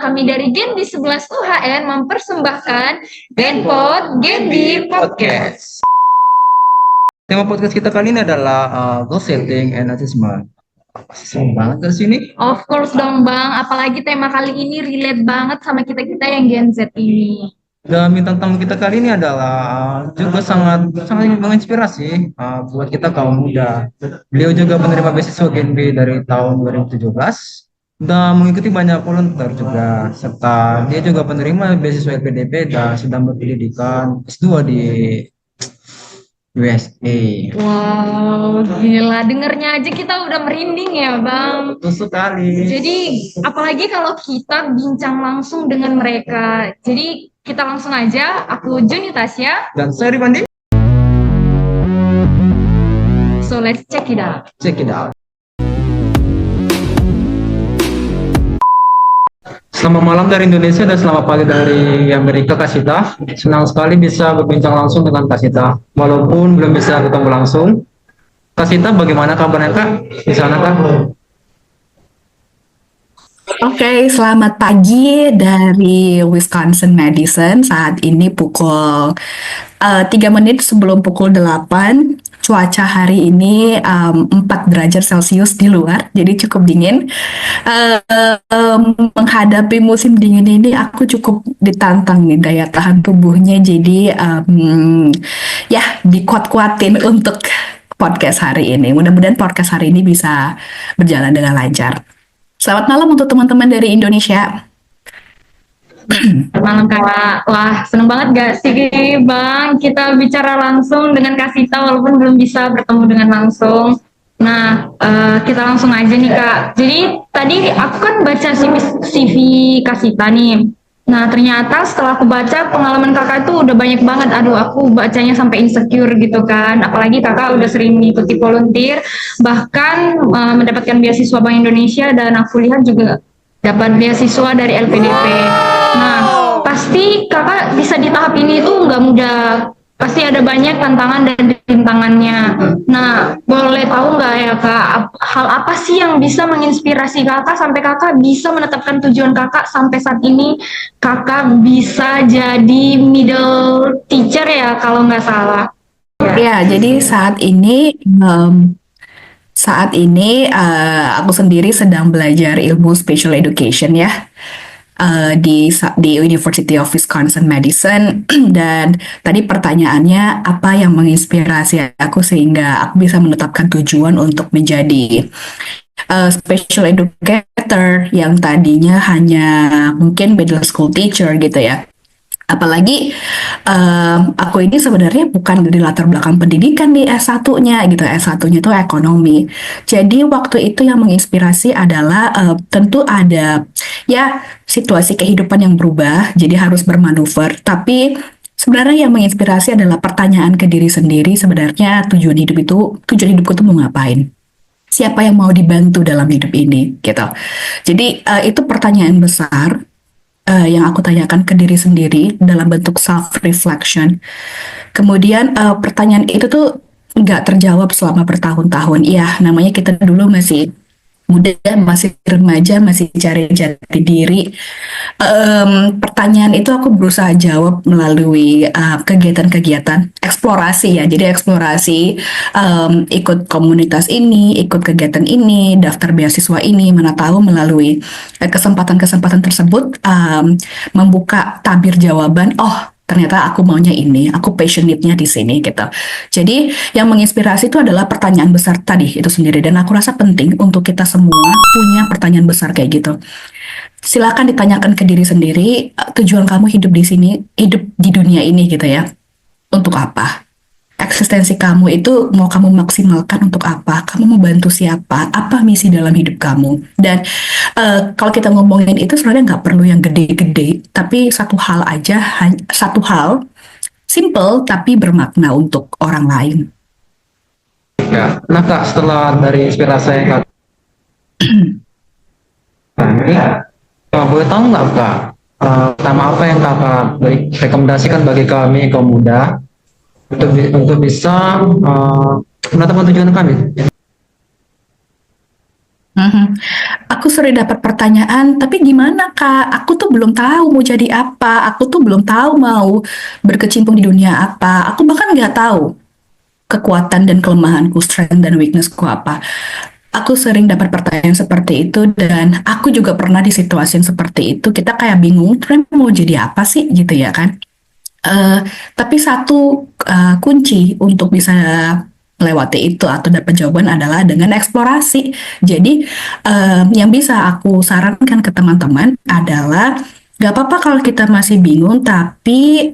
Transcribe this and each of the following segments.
kami dari Genbi 11 UHN mempersembahkan Genpod Genbi Podcast. Tema podcast kita kali ini adalah goal setting and achievement. Seru banget dari sini. Of course dong Bang, apalagi tema kali ini relate banget sama kita-kita yang Gen Z ini. Dan bintang tamu kita kali ini adalah juga sangat menginspirasi buat kita kaum muda. Beliau juga penerima beasiswa Genbi dari tahun 2017 dan mengikuti banyak volunteer juga, serta dia juga penerima beasiswa LPDP dan sedang berpendidikan S2 di USA. Wow, gila. Dengernya aja kita udah merinding ya, Bang. Betul sekali. Jadi, apalagi kalau kita bincang langsung dengan mereka. Jadi, kita langsung aja. Aku Juni Tasya. Dan saya Ribandi. So, let's check it out. Check it out. Selamat malam dari Indonesia dan selamat pagi dari Amerika, Kak Sita. Senang sekali bisa berbincang langsung dengan Kak Sita. Walaupun belum bisa ketemu langsung. Kak Sita, bagaimana kabarnya Kak? Di sana Kak? Oke, selamat pagi dari Wisconsin Madison. Saat ini pukul 3 menit sebelum pukul 8. Cuaca hari ini 4 derajat Celcius di luar, jadi cukup dingin. Menghadapi musim dingin ini aku cukup ditantang nih daya tahan tubuhnya, jadi ya dikuat-kuatin untuk podcast hari ini. Mudah-mudahan podcast hari ini bisa berjalan dengan lancar. Selamat malam untuk teman-teman dari Indonesia. Malam Kak. Wah, seneng banget gak sih Bang kita bicara langsung dengan Kak Sita walaupun belum bisa bertemu dengan langsung. Nah, kita langsung aja nih Kak. Jadi tadi aku kan baca CV Kak Sita nih. Nah, ternyata setelah aku baca pengalaman kakak itu udah banyak banget. Aduh, aku bacanya sampai insecure gitu kan. Apalagi kakak udah sering mengikuti volunteer, bahkan mendapatkan beasiswa Bank Indonesia, dan aku lihat juga dapat beasiswa dari LPDP. Nah, pasti kakak bisa di tahap ini tuh nggak mudah. Pasti ada banyak tantangan dan rintangannya. Nah, boleh tahu nggak ya Kak, hal apa sih yang bisa menginspirasi kakak sampai kakak bisa menetapkan tujuan kakak sampai saat ini kakak bisa jadi middle teacher ya kalau nggak salah. Ya, jadi saat ini aku sendiri sedang belajar ilmu special education ya. Di University of Wisconsin Madison. Dan tadi pertanyaannya apa yang menginspirasi aku sehingga aku bisa menetapkan tujuan untuk menjadi special educator yang tadinya hanya mungkin middle school teacher gitu ya. Apalagi aku ini sebenarnya bukan dari latar belakang pendidikan di S1-nya gitu. S1-nya itu ekonomi. Jadi waktu itu yang menginspirasi adalah tentu ada ya situasi kehidupan yang berubah, jadi harus bermanuver. Tapi sebenarnya yang menginspirasi adalah pertanyaan ke diri sendiri, sebenarnya tujuan hidupku itu mau ngapain? Siapa yang mau dibantu dalam hidup ini gitu. Jadi itu pertanyaan besar yang aku tanyakan ke diri sendiri dalam bentuk self-reflection. Kemudian pertanyaan itu tuh nggak terjawab selama bertahun-tahun. Ya, namanya kita dulu masih muda, masih remaja, masih cari jati diri. Pertanyaan itu aku berusaha jawab melalui kegiatan-kegiatan eksplorasi ya. Jadi eksplorasi, ikut komunitas ini, ikut kegiatan ini, daftar beasiswa ini, mana tahu melalui kesempatan-kesempatan tersebut membuka tabir jawaban. Oh, ternyata aku maunya ini, aku passionate-nya di sini gitu. Jadi yang menginspirasi itu adalah pertanyaan besar tadi itu sendiri, dan aku rasa penting untuk kita semua punya pertanyaan besar kayak gitu. Silakan ditanyakan ke diri sendiri, tujuan kamu hidup di sini, hidup di dunia ini gitu ya. Untuk apa? Eksistensi kamu itu mau kamu maksimalkan untuk apa? Kamu mau bantu siapa? Apa misi dalam hidup kamu? Dan kalau kita ngomongin itu sebenarnya nggak perlu yang gede-gede, tapi satu hal aja, satu hal simple tapi bermakna untuk orang lain. Ya, nah Kak, setelah dari inspirasi Kak, ini boleh tahu nggak Kak, pertama apa yang Kakak rekomendasikan bagi kami kaum muda untuk bisa menetapkan tujuan kami? Mhm. Aku sering dapat pertanyaan, tapi gimana Kak? Aku tuh belum tahu mau jadi apa. Aku tuh belum tahu mau berkecimpung di dunia apa. Aku bahkan nggak tahu kekuatan dan kelemahanku, strength dan weaknessku apa. Aku sering dapat pertanyaan seperti itu dan aku juga pernah di situasi yang seperti itu. Kita kayak bingung, "Tren mau jadi apa sih?" gitu ya kan. Eh, tapi satu kunci untuk bisa melewati itu atau dapat jawaban adalah dengan eksplorasi. Jadi yang bisa aku sarankan ke teman-teman adalah gak apa-apa kalau kita masih bingung, tapi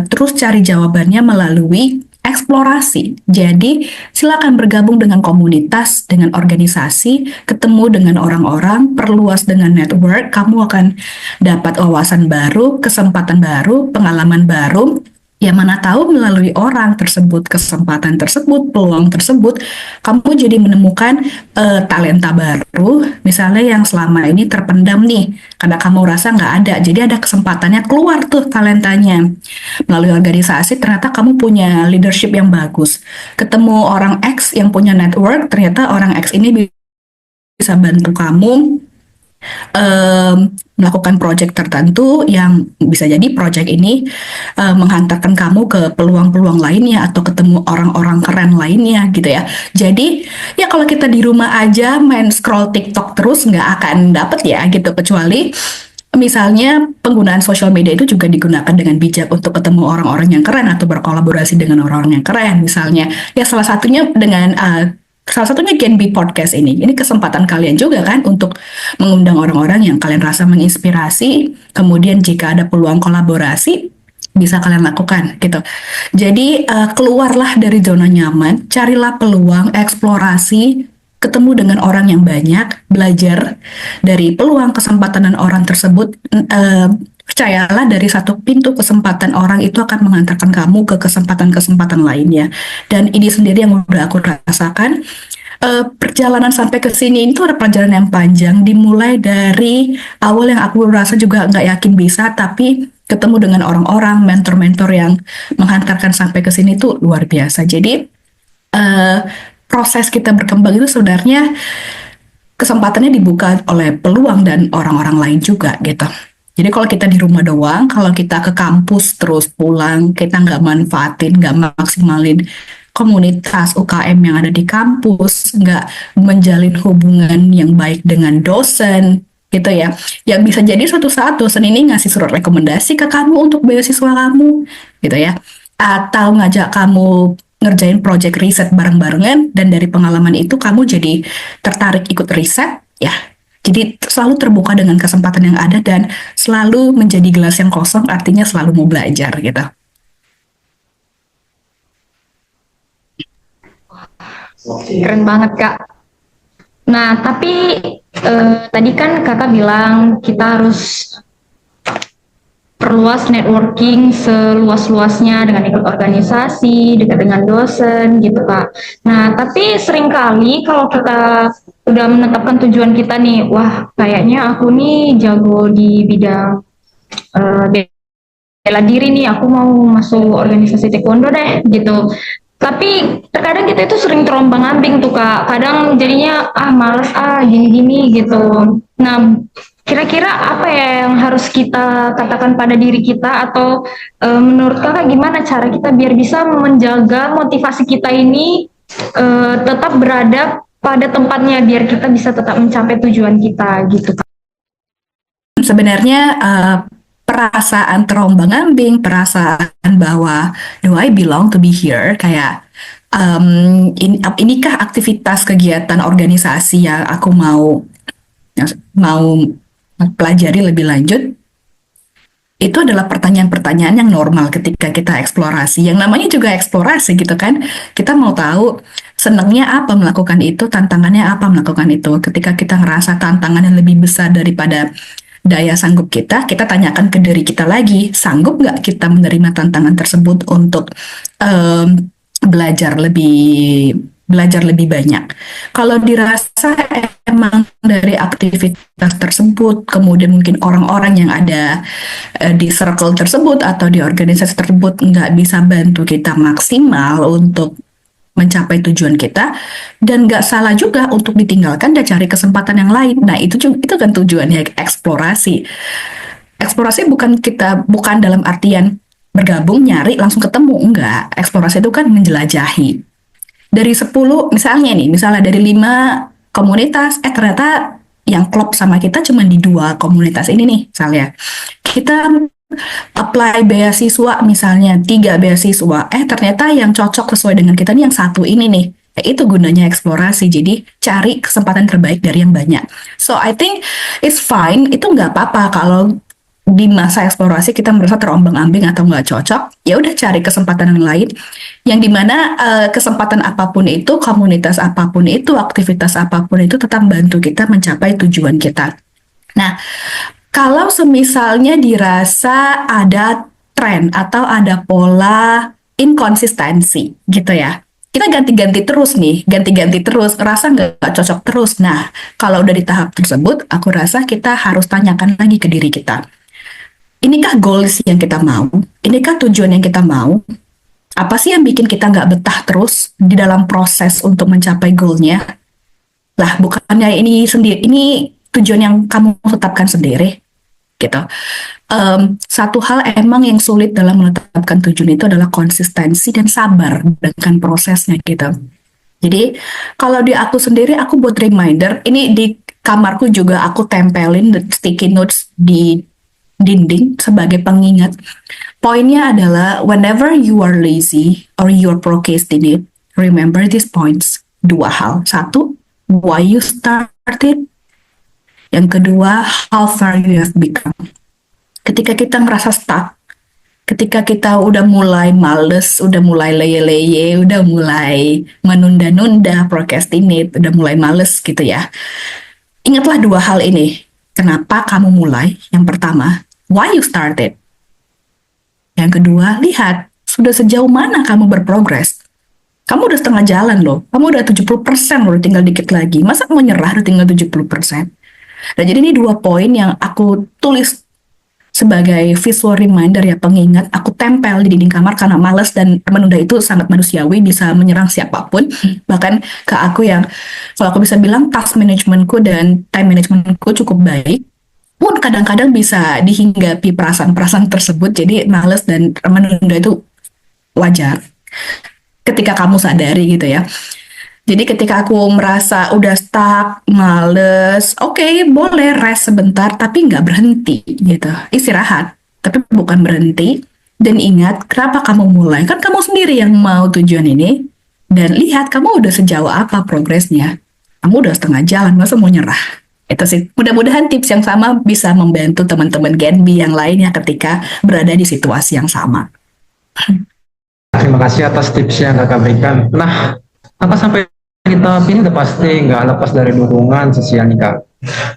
terus cari jawabannya melalui eksplorasi. Jadi silakan bergabung dengan komunitas, dengan organisasi, ketemu dengan orang-orang, perluas dengan network. Kamu akan dapat wawasan baru, kesempatan baru, pengalaman baru. Ya mana tahu melalui orang tersebut, kesempatan tersebut, peluang tersebut, kamu jadi menemukan talenta baru, misalnya yang selama ini terpendam nih, karena kamu rasa nggak ada, jadi ada kesempatannya keluar tuh talentanya. Melalui organisasi ternyata kamu punya leadership yang bagus. Ketemu orang X yang punya network, ternyata orang X ini bisa bantu kamu melakukan project tertentu yang bisa jadi project ini menghantarkan kamu ke peluang-peluang lainnya atau ketemu orang-orang keren lainnya gitu ya. Jadi ya kalau kita di rumah aja main scroll TikTok terus nggak akan dapet ya gitu, kecuali misalnya penggunaan sosial media itu juga digunakan dengan bijak untuk ketemu orang-orang yang keren atau berkolaborasi dengan orang-orang yang keren misalnya. Ya salah satunya Gen B Podcast ini. Ini kesempatan kalian juga kan untuk mengundang orang-orang yang kalian rasa menginspirasi. Kemudian jika ada peluang kolaborasi, bisa kalian lakukan gitu. Jadi keluarlah dari zona nyaman, carilah peluang, eksplorasi, ketemu dengan orang yang banyak, belajar dari peluang kesempatan dan orang tersebut. Percayalah dari satu pintu kesempatan orang itu akan mengantarkan kamu ke kesempatan-kesempatan lainnya. Dan ini sendiri yang udah aku rasakan. Perjalanan sampai ke sini itu ada perjalanan yang panjang, dimulai dari awal yang aku rasa juga nggak yakin bisa, tapi ketemu dengan orang-orang, mentor-mentor yang menghantarkan sampai ke sini itu luar biasa. Jadi eh, proses kita berkembang itu sebenarnya kesempatannya dibuka oleh peluang dan orang-orang lain juga gitu. Jadi kalau kita di rumah doang, kalau kita ke kampus terus pulang, kita nggak manfaatin, nggak maksimalin komunitas UKM yang ada di kampus, nggak menjalin hubungan yang baik dengan dosen, gitu ya. Yang bisa jadi suatu saat dosen ini ngasih surat rekomendasi ke kamu untuk beasiswa kamu, gitu ya. Atau ngajak kamu ngerjain project riset bareng-barengan, dan dari pengalaman itu kamu jadi tertarik ikut riset, ya. Jadi selalu terbuka dengan kesempatan yang ada dan selalu menjadi gelas yang kosong, artinya selalu mau belajar gitu. Keren banget Kak. Nah, tapi tadi kan Kakak bilang kita harus perluas networking seluas-luasnya dengan ikut organisasi, dekat dengan dosen gitu Kak. Nah, tapi seringkali kalau kita udah menetapkan tujuan kita nih, wah kayaknya aku nih jago di bidang bela diri nih, aku mau masuk organisasi taekwondo deh gitu. Tapi terkadang kita itu sering terombang-ambing tuh Kak. Kadang jadinya males gini-gini gitu. Nah, kira-kira apa ya yang harus kita katakan pada diri kita, atau menurut Kakak gimana cara kita biar bisa menjaga motivasi kita ini tetap berada pada tempatnya biar kita bisa tetap mencapai tujuan kita gitu Kak. Sebenarnya perasaan terombang-ambing, perasaan bahwa do I belong to be here, kayak inikah aktivitas kegiatan organisasi yang aku mau pelajari lebih lanjut, itu adalah pertanyaan-pertanyaan yang normal ketika kita eksplorasi. Yang namanya juga eksplorasi gitu kan. Kita mau tahu senangnya apa melakukan itu, tantangannya apa melakukan itu. Ketika kita ngerasa tantangannya lebih besar daripada daya sanggup kita, kita tanyakan ke diri kita lagi, sanggup nggak kita menerima tantangan tersebut untuk belajar lebih banyak. Kalau dirasa emang dari aktivitas tersebut, kemudian mungkin orang-orang yang ada di circle tersebut atau di organisasi tersebut nggak bisa bantu kita maksimal untuk mencapai tujuan kita, dan nggak salah juga untuk ditinggalkan dan cari kesempatan yang lain. Nah, itu kan tujuannya eksplorasi. Eksplorasi bukan dalam artian bergabung, nyari, langsung ketemu. Enggak. Eksplorasi itu kan menjelajahi. Dari 10, misalnya dari 5 komunitas, ternyata yang klop sama kita cuma di 2 komunitas ini nih, misalnya. Kita apply beasiswa misalnya, 3 beasiswa, ternyata yang cocok sesuai dengan kita nih yang satu ini nih. Itu gunanya eksplorasi, jadi cari kesempatan terbaik dari yang banyak. So I think it's fine, itu nggak apa-apa kalau di masa eksplorasi kita merasa terombang-ambing atau nggak cocok, ya udah cari kesempatan yang lain, yang dimana kesempatan apapun itu, komunitas apapun itu, aktivitas apapun itu tetap bantu kita mencapai tujuan kita. Nah, kalau semisalnya dirasa ada tren atau ada pola inkonsistensi gitu ya, kita ganti-ganti terus, rasa nggak cocok terus. Nah, kalau udah di tahap tersebut, aku rasa kita harus tanyakan lagi ke diri kita. Inikah goals yang kita mau? Inikah tujuan yang kita mau? Apa sih yang bikin kita nggak betah terus di dalam proses untuk mencapai goalnya? Lah, bukannya ini tujuan yang kamu tetapkan sendiri, gitu. Satu hal emang yang sulit dalam menetapkan tujuan itu adalah konsistensi dan sabar dengan prosesnya, gitu. Jadi, kalau di aku sendiri, aku buat reminder, ini di kamarku juga aku tempelin sticky notes di dinding sebagai pengingat. Poinnya adalah whenever you are lazy or you are procrastinate, remember these points. 2 hal. 1, why you started. Yang kedua, how far you have become. Ketika kita merasa stuck, ketika kita udah mulai males, udah mulai leye-leye, udah mulai menunda-nunda, procrastinate, udah mulai males gitu ya. Ingatlah 2 hal ini. Kenapa kamu mulai? Yang pertama, why you started. Yang kedua, lihat sudah sejauh mana kamu berprogres. Kamu udah setengah jalan loh. Kamu udah 70% loh, tinggal dikit lagi. Masa mau nyerah udah tinggal 70%? Nah, jadi ini 2 poin yang aku tulis sebagai visual reminder ya, pengingat. Aku tempel di dinding kamar karena malas dan menunda itu sangat manusiawi, bisa menyerang siapapun. Bahkan ke aku yang, kalau aku bisa bilang, task managementku dan time managementku cukup baik, pun kadang-kadang bisa dihinggapi perasaan-perasaan tersebut. Jadi malas dan menunda itu wajar ketika kamu sadari gitu ya. Jadi ketika aku merasa udah stuck, males, oke, boleh rest sebentar, tapi nggak berhenti gitu. Istirahat, tapi bukan berhenti. Dan ingat, kenapa kamu mulai? Kan kamu sendiri yang mau tujuan ini. Dan lihat, kamu udah sejauh apa progresnya. Kamu udah setengah jalan, masa mau nyerah? Itu sih, mudah-mudahan tips yang sama bisa membantu teman-teman Gen B yang lainnya ketika berada di situasi yang sama. Terima kasih atas tips yang kakak berikan. Nah, kakak sampai kita ini udah pasti nggak lepas dari dukungan sosial nih kak.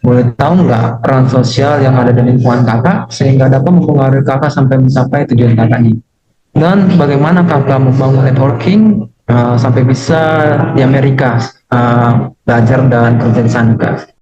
Boleh tahu nggak peran sosial yang ada di lingkungan kakak sehingga dapat mempengaruhi kakak sampai mencapai tujuan kakak ini? Dan bagaimana kakak membangun networking sampai bisa di Amerika belajar dan kerja di sana kak?